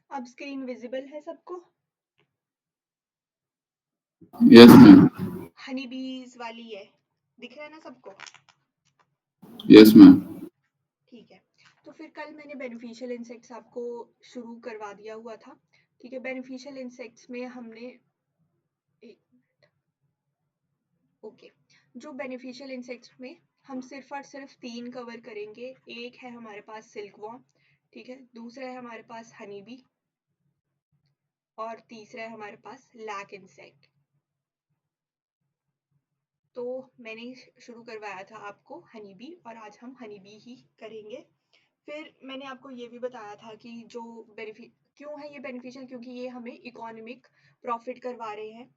अब screen visible है सबको? Yes ma'am. हनी बीज वाली है, दिख रहा है ना सबको? Yes ma'am. ठीक है। तो फिर कल मैंने बेनिफिशियल इंसेक्ट्स आपको शुरू करवा दिया हुआ था। ठीक है, बेनिफिशियल इंसेक्ट्स में हमने ओके, जो बेनिफिशियल इंसेक्ट्स में हम सिर्फ और सिर्फ 3 कवर करेंगे। एक है हमारे पास सिल्कवॉर्म, ठीक है, दूसरा है हमारे पास हनी बी और तीसरा है हमारे पास लैक इंसेक्ट। तो मैंने शुरू करवाया था आपको हनी बी और आज हम हनी बी ही करेंगे। फिर मैंने आपको ये भी बताया था कि जो बेनिफिट क्यों है ये बेनिफिशियल, क्योंकि ये हमें इकोनॉमिक प्रॉफिट करवा रहे हैं।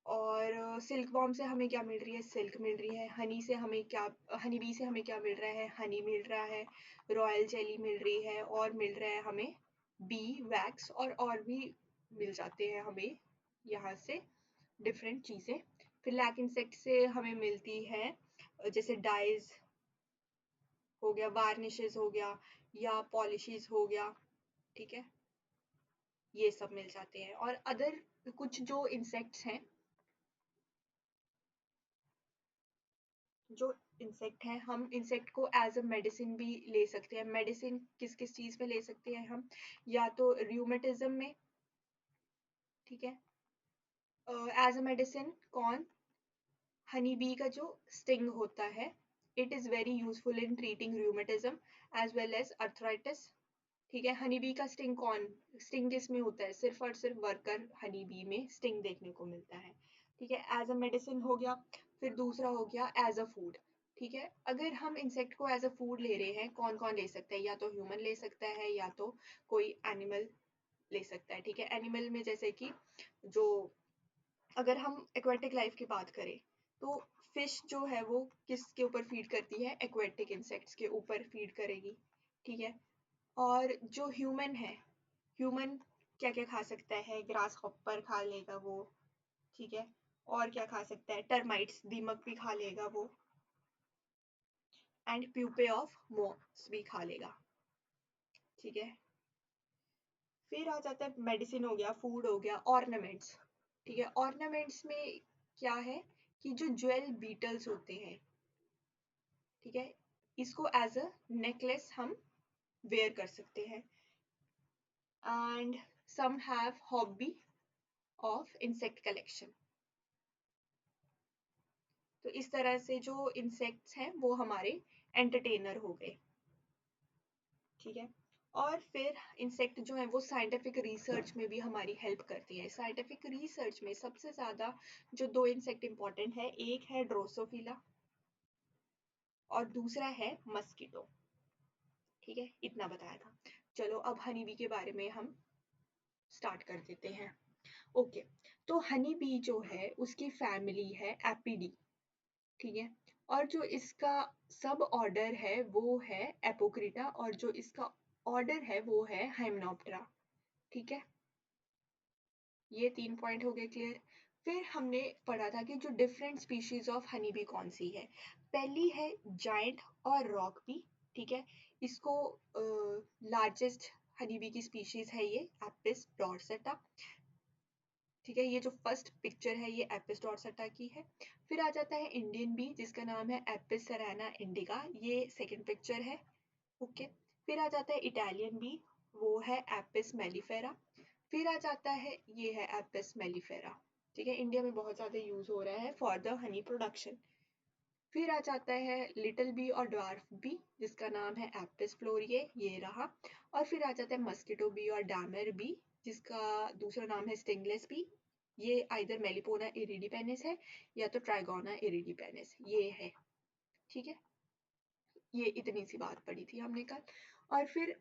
और सिल्क वॉर्म से हमें क्या मिल रही है? सिल्क मिल रही है। हनी से हमें क्या, हनी बी से हमें क्या मिल रहा है? हनी मिल रहा है। रॉयल जेली मिल रही है और मिल रहा है हमें बी वैक्स और भी मिल जाते हैं हमें यहाँ से डिफरेंट चीज़ें। फिर लैक इंसेक्ट से हमें मिलती है जैसे डाइज हो गया, वार्निशेस हो गया या पॉलिशेस हो गया, ठीक है, ये सब मिल जाते हैं। और अदर कुछ जो इंसेक्ट्स हैं, जो इंसेक्ट है, हम इंसेक्ट को एज अ मेडिसिन भी ले सकते हैं। मेडिसिन किस किस चीज में ले सकते हैं हम? या तो रूमेटिज्म में, ठीक है, एज अ मेडिसिन कौन? हनी बी का जो स्टिंग होता है, it is very useful in treating rheumatism as well as arthritis. ठीक है, हनी बी का स्टिंग कौन, स्टिंग किस में होता है? सिर्फ और सिर्फ वर्कर हनी बी में स्टिंग देखने को मिलता है। ठीक है, एज अ मेडिसिन हो गया। फिर दूसरा हो गया एज अ फूड। ठीक है, अगर हम इंसेक्ट को एज अ फूड ले रहे हैं, कौन कौन ले सकता है? या तो ह्यूमन ले सकता है या तो कोई एनिमल ले सकता है। ठीक है, एनिमल में जैसे कि जो, अगर हम एक्वेटिक लाइफ की बात करें तो फिश जो है वो किसके ऊपर फीड करती है? एक्वेटिक इंसेक्ट्स के ऊपर फीड करेगी। ठीक है, और जो ह्यूमन है, ह्यूमन क्या क्या खा सकता है? ग्रास हॉपर खा लेगा वो, ठीक है, और क्या खा सकता है? टर्माइट्स, दीमक भी खा लेगा वो, एंड प्यूपे ऑफ मॉथ्स भी खा लेगा। ठीक है, फिर आ जाता है मेडिसिन हो गया, फूड हो गया, ऑर्नामेंट्स। ठीक है, ऑर्नामेंट्स में क्या है कि जो ज्वेल बीटल्स होते हैं, ठीक है, इसको एज अ नेकलेस हम वेयर कर सकते हैं। And some have hobby of insect collection. तो इस तरह से जो इंसेक्ट्स हैं वो हमारे एंटरटेनर हो गए। ठीक है, और फिर इंसेक्ट जो है वो साइंटिफिक रिसर्च में भी हमारी हेल्प करती है। साइंटिफिक रिसर्च में सबसे ज्यादा जो 2 इंसेक्ट इंपॉर्टेंट है, एक है ड्रोसोफिला और दूसरा है मस्कीटो। ठीक है, इतना बताया था। चलो अब हनी बी के बारे में हम स्टार्ट कर देते हैं। ओके, तो हनी बी जो है उसकी फैमिली है एपिडी। ठीक है, और जो इसका सब ऑर्डर है वो है एपोक्रिटा और जो इसका ऑर्डर है वो है हाइमेनोप्टेरा। ठीक है, ये 3 पॉइंट हो गए क्लियर। फिर हमने पढ़ा था कि जो different species of honey B कौन सी है। पहली है जायंट और रॉक बी। ठीक है, इसको लार्जेस्ट हनी बी की स्पीशीज है ये एपिस डॉर्सेटा। ठीक है, ये जो फर्स्ट पिक्चर है ये एपिस डॉर्सेटा की है। फिर आ जाता है इंडियन बी जिसका नाम है एपिस सेराना इंडिका, ये सेकंड पिक्चर है। ओके, फिर आ जाता है इटालियन बी, वो है एपिस मेलिफेरा। फिर आ जाता है ये है एपिस मेलिफेरा। ठीक है, इंडिया में बहुत ज्यादा यूज हो रहा है फॉर द हनी प्रोडक्शन। फिर आ जाता है लिटिल बी और ड्वार्फ बी जिसका नाम है एपिस फ्लोरिए, ये रहा। और फिर आ जाता है मस्किटो बी और डैमर बी जिसका दूसरा नाम है स्टिंगलेस बी, ये आइदर मेलिपोना इरिडिपेनिस है या तो ट्राइगोना इरिडिपेनिस ये है। ठीक है, ये इतनी सी बात पड़ी थी हमने कल। और फिर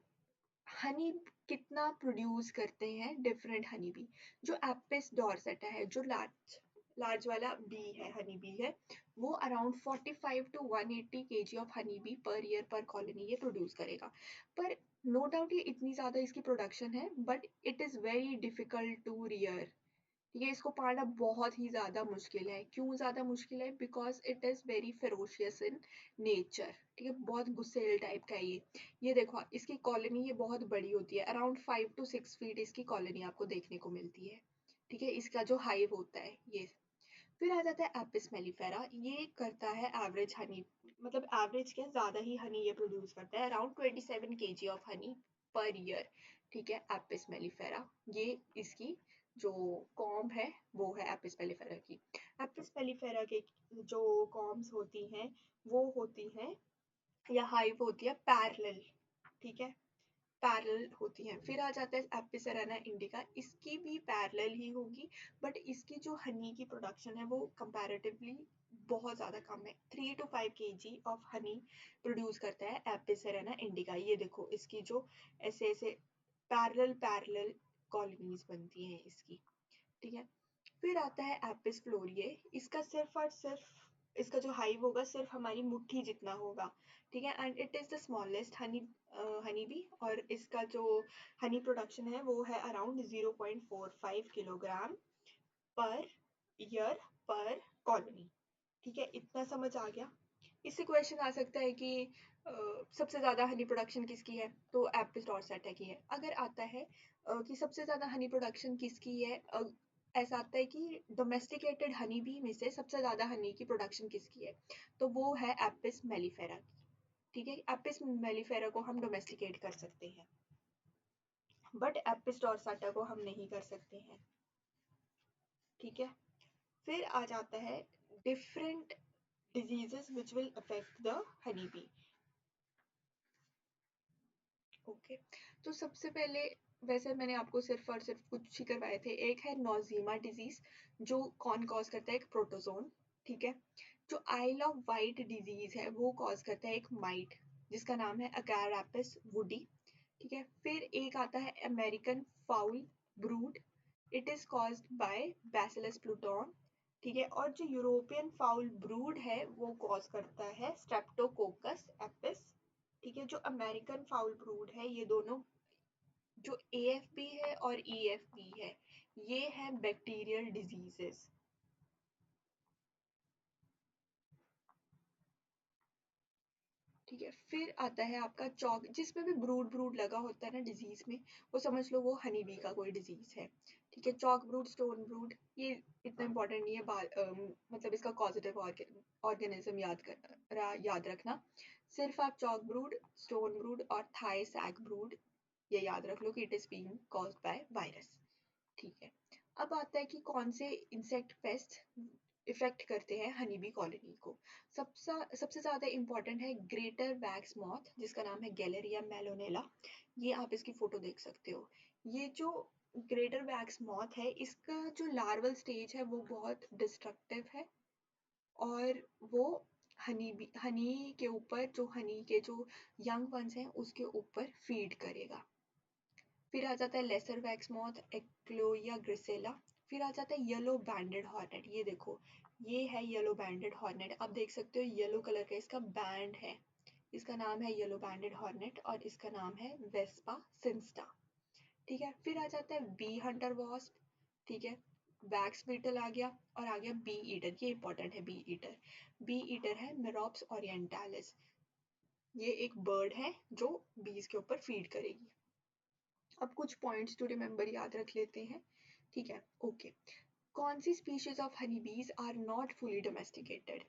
हनी कितना प्रोड्यूस करते हैं डिफरेंट हनी बी? जो एपिस डॉर्सेटा है, जो लार्ज लार्ज वाला बी है, हनी बी है, वो around 45 to 180 KG of honey bee per year per colony ये प्रोड्यूस करेगा। पर नो डाउट ये इतनी ज्यादा इसकी प्रोडक्शन है, but it is very difficult to rear. ये इसको पाना बहुत ही ज़्यादा मुश्किल है। क्यों ज़्यादा मुश्किल है? Because it is very ferocious in nature. ठीक है, बहुत गुस्सेल टाइप का है ये देखो इसकी कॉलोनी ये बहुत बड़ी होती है, अराउंड 5 to 6 फीट इसकी कॉलोनी आपको देखने को मिलती है। ठीक है, इसका जो हाइव होता है ये। फिर आ जाता है एपिस मेलिफेरा, ये करता है एवरेज हनी, मतलब एवरेज क्या ज़्यादा ही हनी ये प्रोड्यूस करता है, around 27 kg of honey per year. ठीक है, एपिस मेलिफेरा ये इसकी जो कॉम्ब है वो है एपिस मेलिफेरा की। एपिस मेलिफेरा के जो कॉम्ब्स होती हैं वो होती हैं या हाइव होती है पैरेलल। ठीक है, पैरेलल होती हैं। फिर आ जाता है एपिसेराना इंडिका, इसकी भी पैरेलल ही होगी, बट इसकी जो हनी की प्रोडक्शन है वो कंपैरेटिवली बहुत ज़्यादा कम है। 3 to 5 kg of honey produce करता है एपिसेराना इंडिका। ये देखो इसकी जो ऐसे ऐसे पैरेलल पैरेलल कॉलोनीज बनती हैं इसकी। ठीक है, फिर आता है एपिस फ्लोरिए, इसका सिर्फ और सिर्फ इसका जो हाइव होगा सिर्फ हमारी मुट्ठी जितना होगा। ठीक है, and it is the smallest honey bee, और इसका जो हनी प्रोडक्शन है वो है अराउंड 0.45 किलोग्राम पर ईयर पर कॉलोनी। ठीक है, इतना समझ आ गया। इससे क्वेश्चन आ सकता है कि सबसे ज़्यादा हनी प्रोडक्शन किसकी है, तो एपिस डॉर्सेटा की है। अगर आता है कि सबसे ज़्यादा हनी प्रोडक्शन किसकी है, ऐसा आता है कि डोमेस्टिकेटेड हनी बी में से सबसे ज़्यादा हनी की प्रोडक्शन किसकी है, तो वो है एपिस मेलिफेरा की। ठीक है, एपिस मेलिफेरा को हम डोमेस्टिकेट कर सकते हैं, बट एपिस डॉर्सेटा को हम नहीं कर सकते हैं। ठीक है, फिर आ जाता है different diseases which will affect the honeybee. Okay, तो सबसे पहले वैसे मैंने आपको सिर्फ और सिर्फ कुछ ही करवाए थे। एक है नोजीमा डिजीज, जो कौन कॉज करता है, एक प्रोटोजोन। ठीक है, जो आइल ऑफ वाइट डिजीज है वो कॉज करता है एक माइट जिसका नाम है अगैरापिस वुडी। ठीक है, फिर एक आता है American foul brood, it is caused by bacillus pluton. ठीक है, और जो यूरोपियन फाउल ब्रूड है वो कॉज करता है स्ट्रेप्टोकोकस एपिस। ठीक है, जो अमेरिकन फाउल ब्रूड है ये दोनों जो एएफबी है और ईएफबी है ये है बैक्टीरियल डिजीजेस। ठीक है, फिर आता है आपका चौक, जिसमें भी ब्रूड ब्रूड लगा होता है ना डिजीज में, वो समझ लो वो हनी बी का कोई डिजीज है। ठीक है, चौक ब्रूड, स्टोन ब्रूड, ये इतना इंपॉर्टेंट नहीं है, मतलब इसका कॉजेटिव ऑर्गेनिज्म याद रखना। सिर्फ आप चौक ब्रूड, स्टोन ब्रूड और थाई सैक ब्रूड ये याद रख लो कि it is being caused by virus. ठीक है, अब आता है कि कौन से इंसेक्ट पेस्ट इफेक्ट करते हैं हनी बी कॉलोनी को। सबसे ज़्यादा इंपॉर्टेंट है ग्रेटर वैक्स मॉथ, जिसका नाम है गैलेरिया मेलोनेला। ये आप इसकी फोटो देख सकते हो। ये जो ग्रेटर वैक्स मॉथ है इसका जो लार्वल स्टेज है वो बहुत डिस्ट्रक्टिव है, और वो हनी के ऊपर, जो हनी के जो यंग वंस हैं उसके ऊपर फीड करेगा। फिर आ जाता है लेसर वैक्स मॉथ, एक्लोया ग्रिसेला। फिर आ जाता है येलो बैंडेड हॉर्नेट, ये देखो ये है येलो बैंडेड हॉर्नेट, आप देख सकते हो येलो कलर का इसका बैंड है, इसका नाम है येलो बैंडेड हॉर्नेट और इसका नाम है वेस्पा सिंस्टा। ठीक है, फिर आ जाता है बी हंटर वॉस्प। ठीक है, वैक्स बीटल आ गया, और आ गया बी ईटर, ये इंपॉर्टेंट है बी ईटर। बी ईटर है मेरोप्स ओरिएंटालिस, ये एक बर्ड है जो बीज के ऊपर फीड करेगी। अब कुछ पॉइंट्स टू रिमेम्बर याद रख लेते हैं। ठीक है, ओके, कौन सी species of Honey bees are not fully domesticated.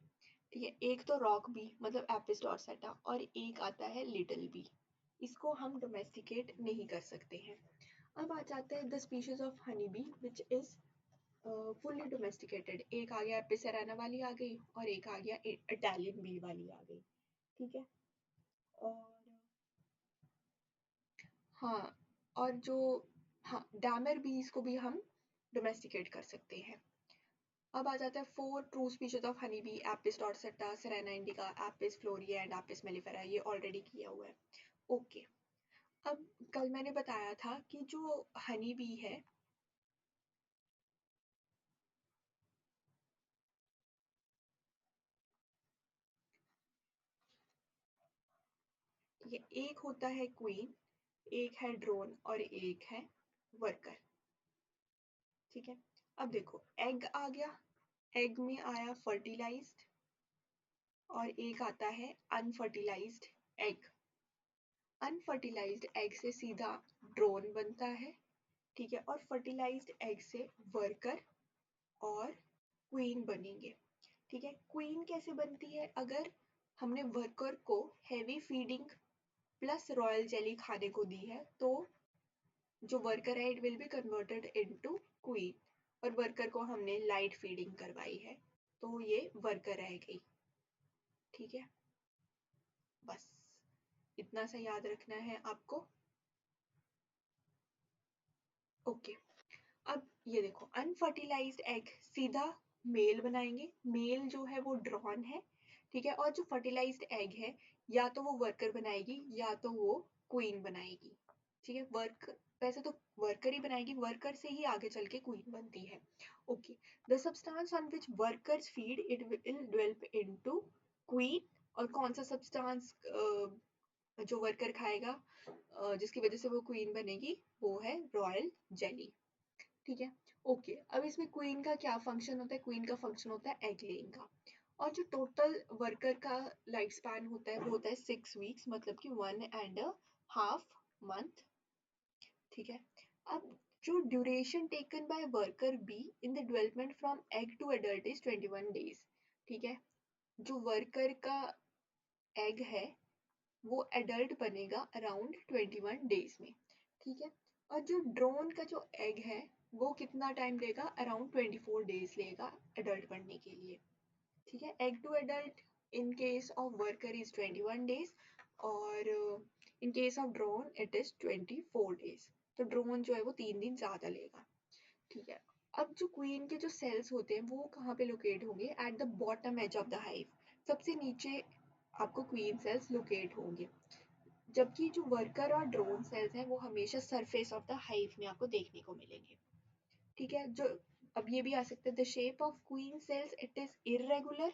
ठीक है, एक तो रॉक बी मतलब एपिस डॉर्सेटा, और एक आता है लिटिल बी, इसको हम डोमेस्टिकेट नहीं कर सकते हैं। अब आ जाते हैं the species of honey B which is fully domesticated. एक आ गया एपिसेराना वाली आ गई, और एक आ गया इटालियन बी वाली आ गई। ठीक है, और हाँ, और जो, हाँ, डैमर बीज को भी हम डोमेस्टिकेट कर सकते हैं। अब आ जाता है 4 true species of honey bee, Apis dorsata, cerana indica, Apis florea and Apis mellifera, ये ऑलरेडी किया हुआ है। ओके, अब कल मैंने बताया था कि जो हनी बी है ये एक होता है क्वीन, एक है ड्रोन और एक है वर्कर। ठीक है, अब देखो एग आ गया, एग में आया फर्टिलाइज्ड और एक आता है अनफर्टिलाइज्ड एग। अनफर्टिलाइज्ड एग से सीधा ड्रोन बनता है, ठीक है, और फर्टिलाइज्ड एग से वर्कर और क्वीन बनेंगे, ठीक है। क्वीन कैसे बनती है? अगर हमने वर्कर को heavy feeding plus royal jelly खाने को दी है तो जो वर्कर है it will be converted into queen, और वर्कर को हमने लाइट फीडिंग करवाई है तो ये वर्कर रह गई, ठीक है। बस इतना सा याद रखना है आपको। ओके, अब ये देखो अनफर्टिलाइज्ड एग सीधा मेल बनाएंगे, मेल जो है वो ड्रॉन है, ठीक है, और जो फर्टिलाइज्ड एग है या तो वो वर्कर बनाएगी या तो वो क्वीन बनाएगी, ठीक है। वैसे तो वर्कर ही बनाएगी, वर्कर से ही आगे चल के क्वीन बनती है। Okay, the substance on which workers feed it will develop into queen, और कौन सा सब्सटेंस जो वर्कर खाएगा जिसकी वजह से वो क्वीन बनेगी, वो है रॉयल जेली, ठीक है। ओके, अब इसमें क्वीन का क्या फंक्शन होता है? क्वीन का फंक्शन होता है एग लेइंग का, और जो टोटल वर्कर का लाइफ स्पैन होता है वो होता है 6 वीक्स, मतलब कि 1.5 मंथ, ठीक है। अब जो duration taken by worker bee in the development from egg to adult is 21 days, ठीक है। जो वर्कर का एग है वो एडल्ट बनेगा अराउंड 21 डेज में, ठीक है। और जो ड्रोन का जो एग है वो कितना टाइम लेगा? अराउंड 24 डेज लेगा एडल्ट बनने के लिए, ठीक है। Egg to adult in case of worker is 21 days, और in case of drone it is 24 days. तो ड्रोन जो है वो 3 दिन ज्यादा लेगा, ठीक है। अब जो क्वीन के जो सेल्स होते हैं वो कहाँ पे लोकेट होंगे? At the bottom edge of the hive, सबसे नीचे आपको क्वीन सेल्स लोकेट होंगे, जबकि जो वर्कर और ड्रोन सेल्स हैं वो हमेशा सरफेस ऑफ द हाइव में आपको देखने को मिलेंगे, ठीक है। जो अब ये भी आ सकता है the shape of queen cells it is irregular,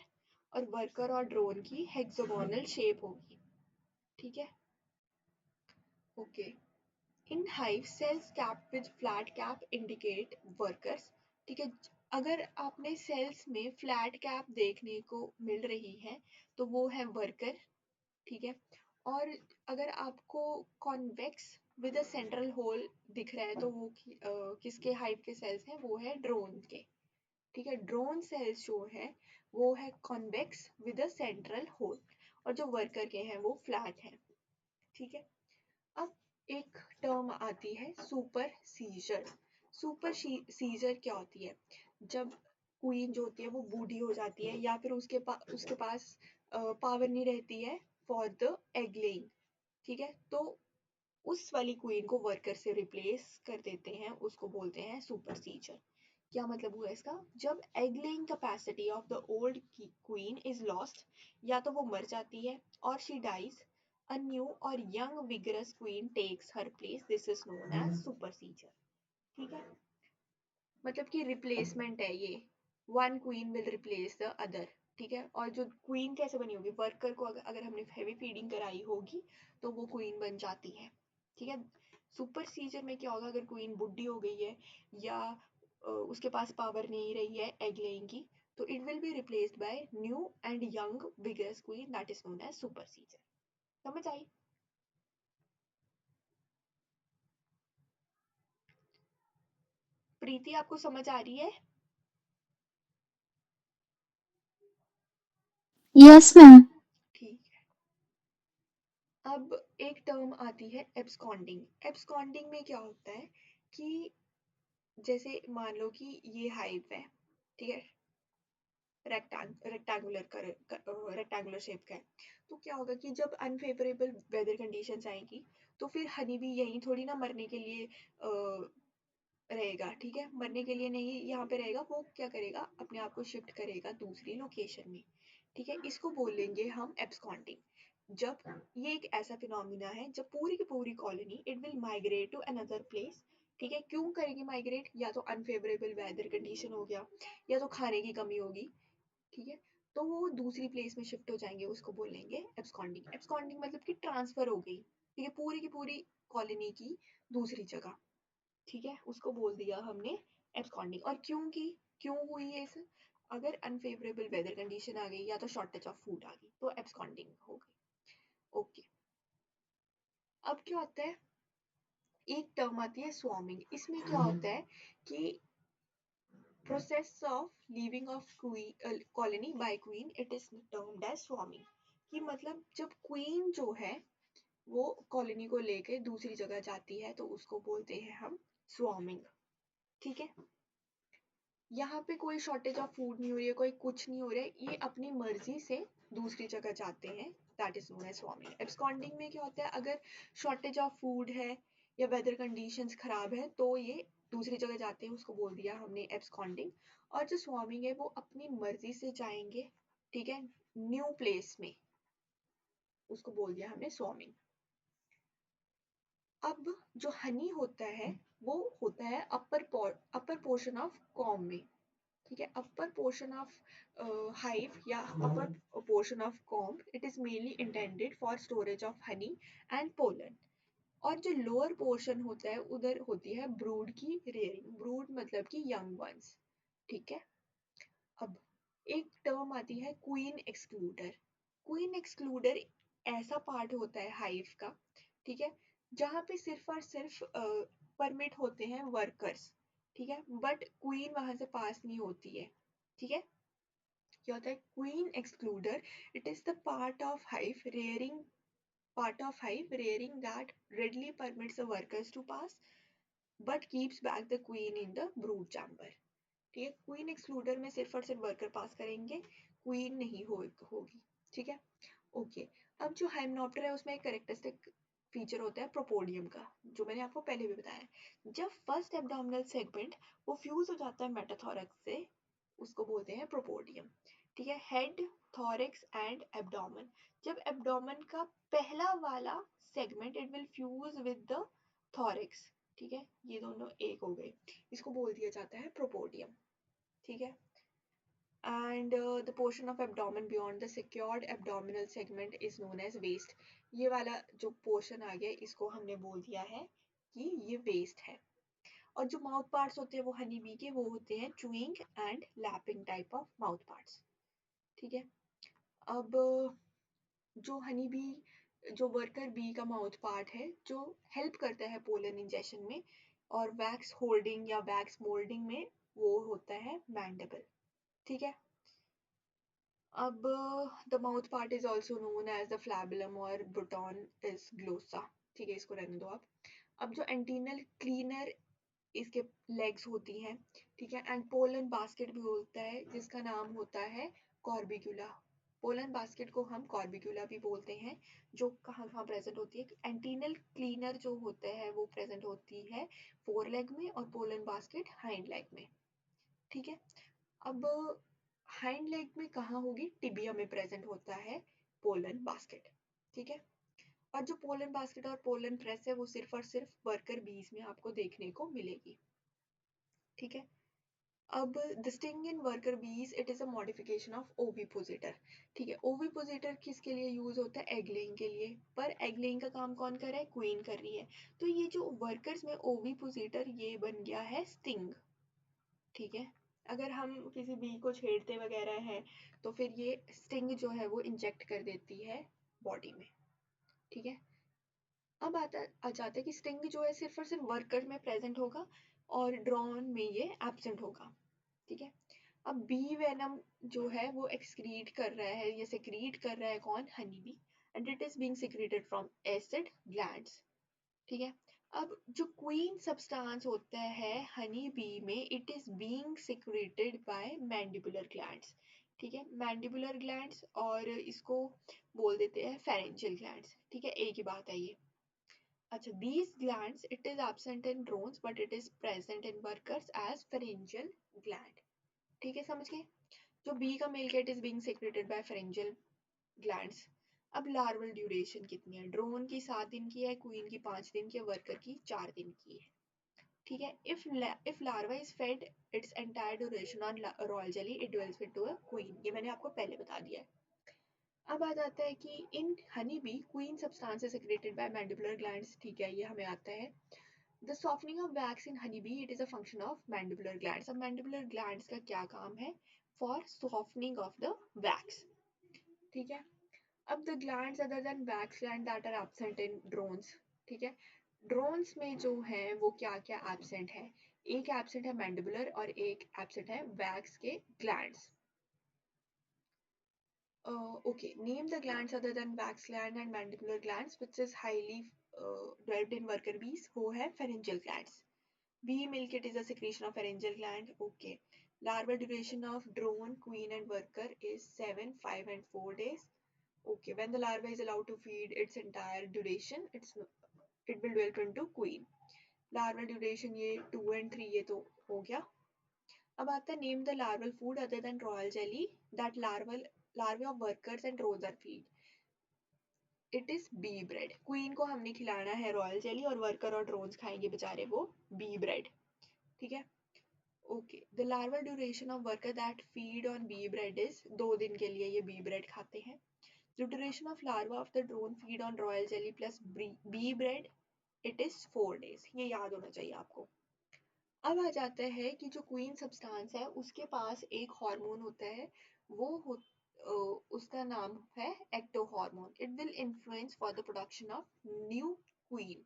और वर्कर और ड्रोन की हेक्सागोनल शेप होगी, ठीक है। Okay, in hive cells cap with flat cap indicate workers, ठीक है। अगर आपने सेल्स में फ्लैट कैप देखने को मिल रही है तो वो है वर्कर, ठीक है। और अगर आपको convex with a central hole दिख रहा है तो वो किसके हाइव के सेल्स हैं? वो है ड्रोन के, ठीक है। ड्रोन सेल्स जो है वो है convex with a central hole, और जो वर्कर के हैं वो फ्लैट हैं, ठीक है। अब एक टर्म आती है सुपर सीजर। सुपर सीजर क्या होती है? जब क्वीन जो होती है वो बूढ़ी हो जाती है या फिर उसके पास पावर नहीं रहती है फॉर द एग लेइंग, ठीक है, तो उस वाली क्वीन को वर्कर से रिप्लेस कर देते हैं, उसको बोलते हैं सुपर सीजर। क्या मतलब हुआ इसका? जब egg laying capacity of the old queen is lost, या तो वो मर जाती है और she dies, a new or young vigorous queen takes her place, this is known as supersedure, ठीक है। मतलब कि रिप्लेसमेंट है ये, one queen will replace the other, ठीक है। और जो क्वीन कैसे बनी होगी? वर्कर को अगर हमने हेवी फीडिंग कराई होगी तो वो क्वीन बन जाती है, ठीक है। सुपर सीजर में क्या होगा? अगर क्वीन बुढ़ी हो गई है या उसके पास पावर नहीं रही है एग लेइंग की, तो it will be replaced by new and young vigorous queen, that is known as supersedure. समझ आई? प्रीति आपको समझ आ रही है? Yes, ma'am. ठीक है। अब एक टर्म आती है एब्सकॉन्डिंग। एब्सकॉन्डिंग में क्या होता है कि जैसे मान लो कि ये हाइव है, ठीक है, रेक्टेंगुलर शेप का है, तो क्या होगा कि जब अनफेवरेबल वेदर कंडीशंस आएंगी तो फिर हनी भी यहीं थोड़ी ना मरने के लिए रहेगा, ठीक है। मरने के लिए नहीं यहाँ पे रहेगा, वो क्या करेगा? अपने आप को शिफ्ट करेगा दूसरी लोकेशन में, ठीक है। इसको बोलेंगे हम एब्सकॉन्डिंग। जब ये एक ऐसा फिनोमिना है जब पूरी की पूरी colony it will migrate to another place, ठीक है। क्यों करेगी माइग्रेट? या तो अनफेवरेबल वेदर कंडीशन हो गया या तो खाने की कमी होगी, ठीक है, तो वो दूसरी प्लेस में शिफ्ट हो जाएंगे, उसको बोलेंगे एब्सकॉन्डिंग। एब्सकॉन्डिंग मतलब कि ट्रांसफर हो गई, ठीक है, पूरी की पूरी कॉलोनी की दूसरी जगह, ठीक है, उसको बोल दिया हमने एब्सकॉन्डिंग। और क्यों हुई है इसे? अगर अनफेवरेबल वेदर कंडीशन आ गई या तो शॉर्टेज ऑफ फूड आ गई तो एब्सकॉन्डिंग हो गई। ओके, अब क्या होता है, एक टर्म आती है स्वॉर्मिंग। इसमें क्या होता है कि process of leaving of colony by queen, it is termed as swarming. कि मतलब जब क्वीन जो है वो कॉलोनी को लेके दूसरी जगह जाती है तो उसको बोलते हैं हम स्वॉर्मिंग। ठीक है, यहाँ पे कोई शॉर्टेज ऑफ फूड नहीं हो रही है, कोई कुछ नहीं हो रहा है, ये अपनी मर्जी से दूसरी जगह जाते हैं, that is known as swarming. Absconding में क्या होता है, अगर शॉर्टेज ऑफ फूड है या वेदर कंडीशंस खराब है तो ये दूसरी जगह जाते हैं, उसको बोल दिया हमने एब्सकॉन्डिंग। और जो स्वॉर्मिंग है वो अपनी मर्जी से जाएंगे, ठीक है, न्यू प्लेस में, उसको बोल दिया हमने स्वॉर्मिंग। अब जो हनी होता है वो होता है अपर पोर्शन ऑफ कॉम में। ठीक है, अपर पोर्शन ऑफ hive या upper portion of comb, it is mainly intended for storage of honey and pollen. और जो लोअर पोर्शन होता है उधर होती है ब्रूड की रेयरिंग, ब्रूड मतलब कि यंग वंस। ठीक है, अब एक टर्म आती है क्वीन एक्सक्लूडर। क्वीन एक्सक्लूडर ऐसा पार्ट होता है हाइव का, ठीक है, जहाँ पे सिर्फ और सिर्फ परमिट होते हैं वर्कर्स, ठीक है, बट क्वीन वहां से पास नहीं होती है। ठीक है, क्या होता है queen excluder, it is the part of hive rearing that readily permits the workers to pass but keeps back the queen in the brood chamber। ठीक है, क्वीन एक्सक्लूडर में सिर्फ और सिर्फ वर्कर पास करेंगे, क्वीन नहीं होगी। ठीक है, ओके। अब जो हाइमेनॉप्टर है उसमें एक कैरेक्टरिस्टिक फीचर होता है प्रोपोडियम का, जो मैंने आपको पहले भी बताया। जब फर्स्ट एब्डोमिनल सेगमेंट वो फ्यूज हो जाता है मेटाथोरक्स से, उसको बोलते हैं प्रोपोडियम। ठीक है, हेड, थोरिक्स एंड एब्डोमेन। जब एब्डोमेन का पहला वाला segment it will fuse with the thorax, ठीक है, ये दोनों एक हो गए, इसको बोल दिया जाता है प्रोपोडियम। ठीक है, and the portion of abdomen beyond the secured abdominal segment is known as waist। ये वाला जो पोर्शन आ गया इसको हमने बोल दिया है कि ये वेस्ट है। और जो माउथ पार्ट्स होते हैं वो हनी बी के वो होते हैं chewing and lapping type of mouth parts. ठीक है, अब जो हनी बी, जो वर्कर बी का माउथ पार्ट है जो हेल्प करता है पोलन इंजेक्शन में और वैक्स होल्डिंग या वैक्स मोल्डिंग में, वो होता है मैंडिबल। ठीक है, अब the mouth part is also known as the flabellum और बुटॉन इज ग्लोसा। ठीक है, इसको रहने दो आप। अब जो एंटीनल क्लीनर इसके लेग्स होती हैं, ठीक है, एंड पोलन बास्केट भी होता है जिसका नाम होता है कॉर्बिक्यूला। पोलन बास्केट को हम कॉर्बिक्यूला भी बोलते हैं, जो कहाँ कहाँ प्रेजेंट होती है। एंटीनल क्लीनर जो होता है वो प्रेजेंट होती है फोर लेग में और पोलन बास्केट हाइंड लेग में। ठीक है, अब हाइंड लेग में कहाँ होगी, टिबिया में प्रेजेंट होता है पोलन बास्केट। ठीक है, और जो पोलन बास्केट और पोलन प्रेस है वो सिर्फ और सिर्फ वर्कर बीज में आपको देखने को मिलेगी। ठीक है, अब द स्टिंग इन वर्कर बीज it is a modification of ओविपोजिटर। ठीक है, ओविपोजिटर किसके लिए यूज होता है, एग लेइंग के लिए, पर एग लेइंग का काम कौन कर रहा है, क्वीन कर रही है। तो ये जो वर्कर्स में ओविपोजिटर ये बन गया है स्टिंग। ठीक है, अगर हम किसी बी को छेड़ते वगैरह हैं तो फिर ये स्टिंग जो है वो इंजेक्ट कर देती है बॉडी में। ठीक है, अब आ जाता है कि स्टिंग जो है सिर्फ और सिर्फ वर्कर में प्रेजेंट होगा और ड्रोन में ये एब्सेंट होगा। ठीक है, अब बी वेनम जो है वो एक्सक्रीट कर रहा है, ये सिक्रीट कर रहा है कौन, honey bee, and it is being secreted from acid glands. ठीक है, अब जो क्वीन सब्सटेंस होता है हनी बी में it is being secreted by mandibular glands. ठीक है, मैंडिबुलर ग्लैंड्स और इसको बोल देते हैं फेरेंजियल ग्लैंड्स। ठीक है, एक ही बात है ये। अच्छा, these glands it is absent in drones but it is present in workers as pharyngeal gland। ठीक है, समझ गए। जो बी का male gate is being secreted by pharyngeal glands। अब लार्वल ड्यूरेशन कितनी है, ड्रोन की 7 दिन की है, क्वीन की 5 दिन की है, वर्कर की 4 दिन की है। ठीक है, if larva is fed its entire duration on royal jelly it develops into a queen। ये मैंने आपको पहले बता दिया है। अब आ जाता है कि in honey bee queen substance secreted by mandibular glands. ठीक है, ये हमें आता है। The softening of wax in honey bee, it is a function of mandibular glands. अब मैंडिबुलर ग्लैंड्स का क्या काम है? For softening of the wax, ठीक है। अब the glands other than wax gland that are absent in drones, ठीक है। ड्रोन्स में जो है वो क्या क्या एब्सेंट है? एक एब्सेंट है मैंडिबुलर और एक एब्सेंट है वैक्स के glands. Okay, name the glands other than wax gland and mandibular glands which is highly developed in worker bees. वो है pharyngeal glands. Bee milk, it is a secretion of pharyngeal gland. Okay. Larval duration of drone, queen and worker is 7, 5 and 4 days. Okay. When the larva is allowed to feed its entire duration, it will develop into queen. Larval duration ये 2 and 3 ये तो हो गया। अब आता है name the larval food other than royal jelly that larvae of workers and drones are feed. It is bee bread. Queen को हमने खिलाना है रॉयल जेली और वर्कर और ड्रोन्स खाएंगे बेचारे वो बी ब्रेड, ठीक है। Okay, the larval duration of worker that feed on bee bread is 2 दिन के लिए ये बी ब्रेड खाते हैं। The duration of larva of the drone feed on royal jelly plus bee bread, it is 4 days। ये याद होना चाहिए आपको। अब आ जाता है कि जो क्वीन सब्सटेंस है उसके पास एक हार्मोन होता है, वो हो, उसका नाम है ecto hormone. It will influence for the production of new queen,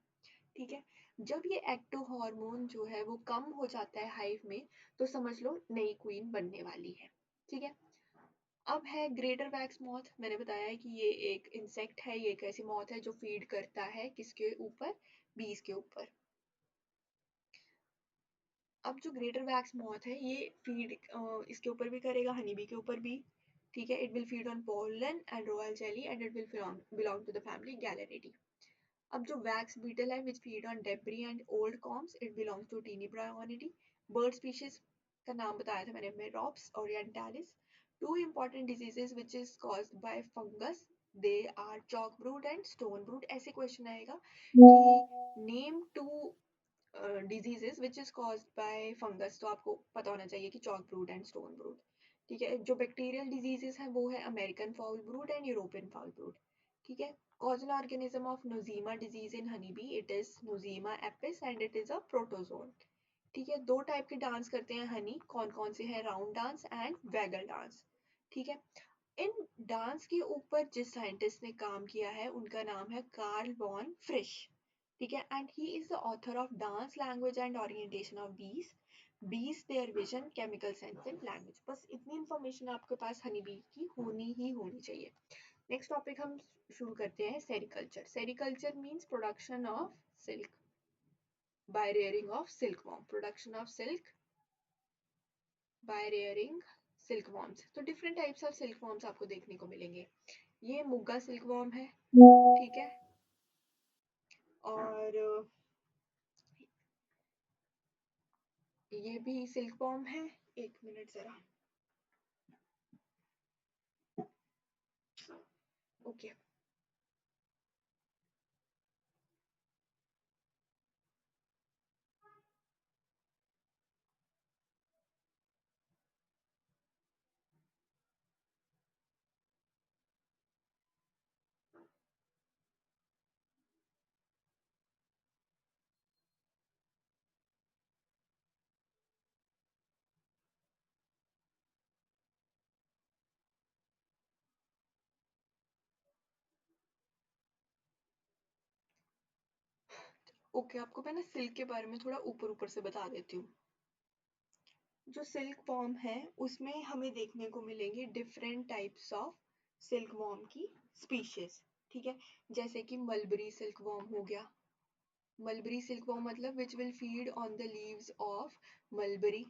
ठीक है। जब ये एक्टो हार्मोन जो है वो कम हो जाता है हाइव में, तो समझ लो नई क्वीन बनने वाली है, ठीक है। अब है ग्रेटर वैक्स मॉथ। मैंने बताया है कि ये एक इंसेक्ट है, ये एक ऐसी मॉथ है जो फीड करता है किसके ऊपर? बीज के ऊपर। अब जो ग्रेटर वैक्स मॉथ है ये फीड इसके ऊपर भी करेगा, हनी बी के ऊपर भी, ठीक है। It will feed on pollen and royal jelly and it will belong to the family Galleriidae. अब जो वैक्स बीटल है which feed on debris and old combs, it belongs to Tenebrionidae. Bird species का नाम बताया था मैंने, Merops orientalis. Two important diseases which is caused by fungus, they are chalk brood and stone brood. ऐसे question आएगा कि name two diseases which is caused by fungus, तो आपको पता होना चाहिए कि chalk brood and stone brute, ठीक है। जो बैक्टीरियल डिजीजेस हैं वो है American foul brute and European foul brute, ठीक है। causal organism of Nosema disease in honeybee, it is Nosema apis and it is a protozoan, ठीक है। 2 टाइप के डांस करते हैं हनी, कौन कौन से हैं? Round dance and vagal dance, ठीक है। इन डांस के ऊपर जिस साइंटिस्ट ने काम किया है उनका नाम है कार्ल वॉन फ्रिश, ठीक है। And he is the author of dance language and orientation of बीज, बीज their vision chemical sense and language. बस इतनी इंफॉर्मेशन आपके पास हनी बी की होनी ही होनी चाहिए। नेक्स्ट टॉपिक हम शुरू करते हैं sericulture. Sericulture means production of silk by rearing of silkworm, production of silk by rearing silkworms. तो डिफरेंट टाइप्स ऑफ सिल्कवॉर्म्स आपको देखने को मिलेंगे। ये मुग्गा सिल्कवॉर्म है, ठीक है। और ये भी सिल्कवॉर्म है। एक मिनट जरा, ओके। ओके, आपको मैं ना सिल्क के बारे में थोड़ा ऊपर ऊपर से बता देती हूँ। जो सिल्क वॉर्म है उसमें हमें देखने को मिलेंगे different types of silk worm की स्पीशीज, ठीक है। जैसे कि मलबरी सिल्क वॉर्म हो गया। मलबरी सिल्क वॉर्म मतलब which will feed on the leaves of mulberry,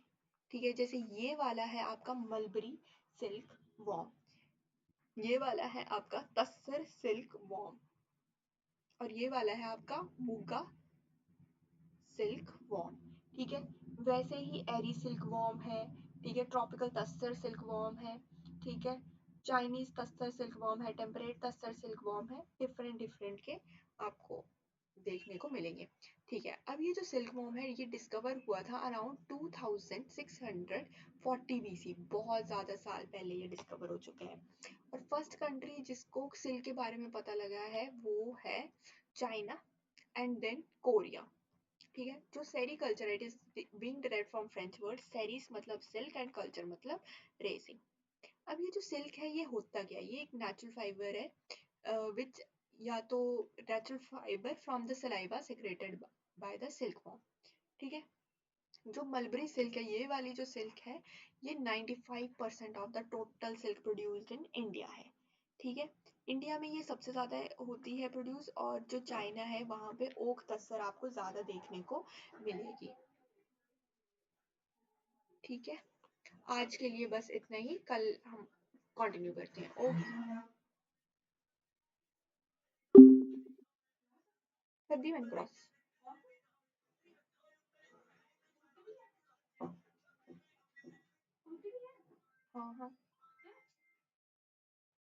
ठीक है। जैसे ये वाला है आपका मलबरी सिल्क वॉर्म, ये वाला है आपका तस्सर सिल्क वॉर्म, और ये वाला है आपका मुगा सिल्क वॉर्म, ठीक है। वैसे ही एरी सिल्क वॉर्म है, ठीक है। ट्रॉपिकल तस्सर सिल्क वॉर्म है, ठीक है। चाइनीज तस्सर सिल्क वॉर्म है, टेम्परेट तस्सर सिल्क वॉर्म है। डिफरेंट डिफरेंट के आपको देखने को मिलेंगे, ठीक है। अब ये जो सिल्क वॉर्म है ये डिस्कवर हुआ था अराउंड 2640 बीसी, बहुत ज्यादा साल पहले ये डिस्कवर हो चुके हैं। और फर्स्ट कंट्री जिसको सिल्क के बारे में पता लगा है वो है चाइना एंड देन कोरिया, ठीक है। जो sericulture it is being derived from French word seres मतलब सिल्क एंड कल्चर मतलब रेसिंग। अब ये जो सिल्क है ये होता क्या है, ये एक नेचुरल फाइबर है विच या तो natural fibre from the saliva secreted by the silk worm. ठीक है। जो मलबरी सिल्क है ये वाली जो सिल्क है ये 95% of the total silk produced in India है। ठीक है। इंडिया में ये सबसे ज्यादा होती है प्रोड्यूस, और जो चाइना है वहां पे ओक तसर आपको ज्यादा देखने को मिलेगी। ठीक है। आज के लिए बस इतना ही, कल हम कंटिन्यू करते हैं। ओके। कर दी मैंने क्रॉस। हाँ हाँ।